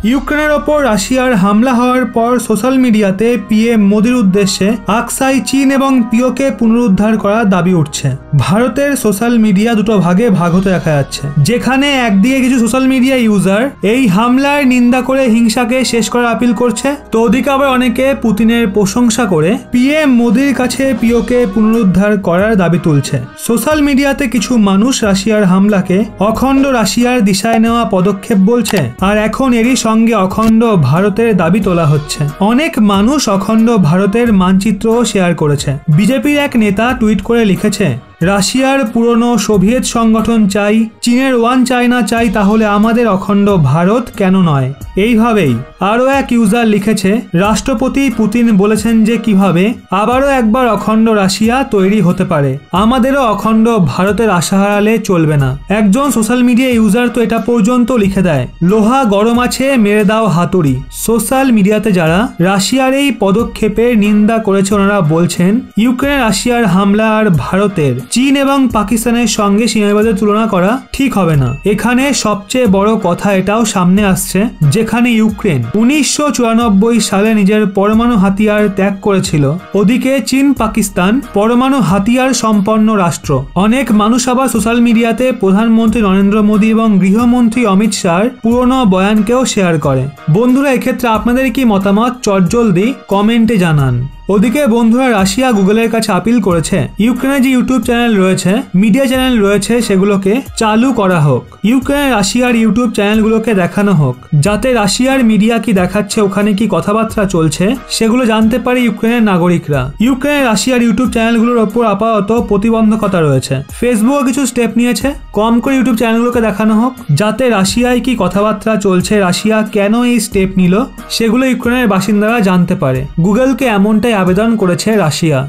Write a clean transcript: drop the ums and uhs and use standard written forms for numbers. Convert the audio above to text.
ইউক্রেনের ওপর রাশিয়ার হামলা হওয়ার পর সোশ্যাল মিডিয়াতে পিএম মোদির উদ্দেশ্যে আকসাই চীন এবং পিওকে পুনরুদ্ধার করার দাবি উঠছে। ভারতের সোশ্যাল মিডিয়া দুটো ভাগে ভাগ হতে দেখা যাচ্ছে, যেখানে একদিকে কিছু সোশ্যাল মিডিয়া ইউজার এই হামলার নিন্দা করে হিংসাকে শেষ করার আপিল করছে, তো ওদিকে আবার অনেকে পুতিনের প্রশংসা করে পিএম মোদির কাছে পিওকে পুনরুদ্ধার করার দাবি তুলছে। সোশ্যাল মিডিয়াতে কিছু মানুষ রাশিয়ার হামলাকে অখণ্ড রাশিয়ার দিশায় নেওয়া পদক্ষেপ বলছে, আর এখন এরই সঙ্গে অখণ্ড ভারতের দাবি তোলা হচ্ছে। অনেক মানুষ অখণ্ড ভারতের মানচিত্রও শেয়ার করেছে। বিজেপির এক নেতা টুইট করে লিখেছে, রাশিয়ার পুরনো সোভিয়েত সংগঠন চাই, চীনের ওয়ান চায়না চাই, তাহলে আমাদের অখণ্ড ভারত কেন নয়। এইভাবেই আরও এক ইউজার লিখেছে, রাষ্ট্রপতি পুতিন বলেছেন যে কিভাবে আবারও একবার অখণ্ড রাশিয়া তৈরি হতে পারে, আমাদেরও অখণ্ড ভারতের আশা হারালে চলবে না। একজন সোশ্যাল মিডিয়া ইউজার তো এটা পর্যন্ত লিখে দেয়, লোহা গরম আছে মেরে দাও হাতুড়ি। সোশ্যাল মিডিয়াতে যারা রাশিয়ার এই পদক্ষেপের নিন্দা করেছে ওনারা বলছেন, ইউক্রেনে রাশিয়ার হামলা আর ভারতের চীন এবং পাকিস্তানের সঙ্গে সীমাবাদের তুলনা করা ঠিক হবে না। এখানে সবচেয়ে বড় কথা এটাও সামনে আসছে, যেখানে ইউক্রেন 1994 সালে নিজের পরমাণু হাতিয়ার ত্যাগ করেছিল, ওদিকে চীন পাকিস্তান পরমাণু হাতিয়ার সম্পন্ন রাষ্ট্র। অনেক মানুষ আবার সোশ্যাল মিডিয়াতে প্রধানমন্ত্রী নরেন্দ্র মোদী এবং গৃহমন্ত্রী অমিত শাহর পুরনো বয়ানকেও শেয়ার করে। বন্ধুরা, এক্ষেত্রে আপনাদের কি মতামত চটজলদি কমেন্টে জানান। ওদিকে বন্ধুরা, রাশিয়া গুগলের কাছে আপিল করেছে ইউক্রেনের যে ইউটিউব চ্যানেল রয়েছে, মিডিয়া চ্যানেল রয়েছে, সেগুলোকে চালু করা হোক। ইউক্রেনে রাশিয়ার ইউটিউব চ্যানেলগুলোকে দেখানো হোক, যাতে রাশিয়ার মিডিয়া কি দেখাচ্ছে, ওখানে কি কথাবার্তা চলছে, সেগুলো জানতে পারে ইউক্রেনের নাগরিকরা। ইউক্রেনে রাশিয়ার ইউটিউব চ্যানেলগুলোর ওপর আপাতত প্রতিবন্ধকতা রয়েছে। ফেসবুকও কিছু স্টেপ নিয়েছে, কম করে ইউটিউব চ্যানেলগুলোকে দেখানো হোক, যাতে রাশিয়ায় কি কথাবার্তা চলছে, রাশিয়া কেন এই স্টেপ নিল, সেগুলো ইউক্রেনের বাসিন্দারা জানতে পারে। গুগলকে এমনটাই আবেদন করেছে রাশিয়া।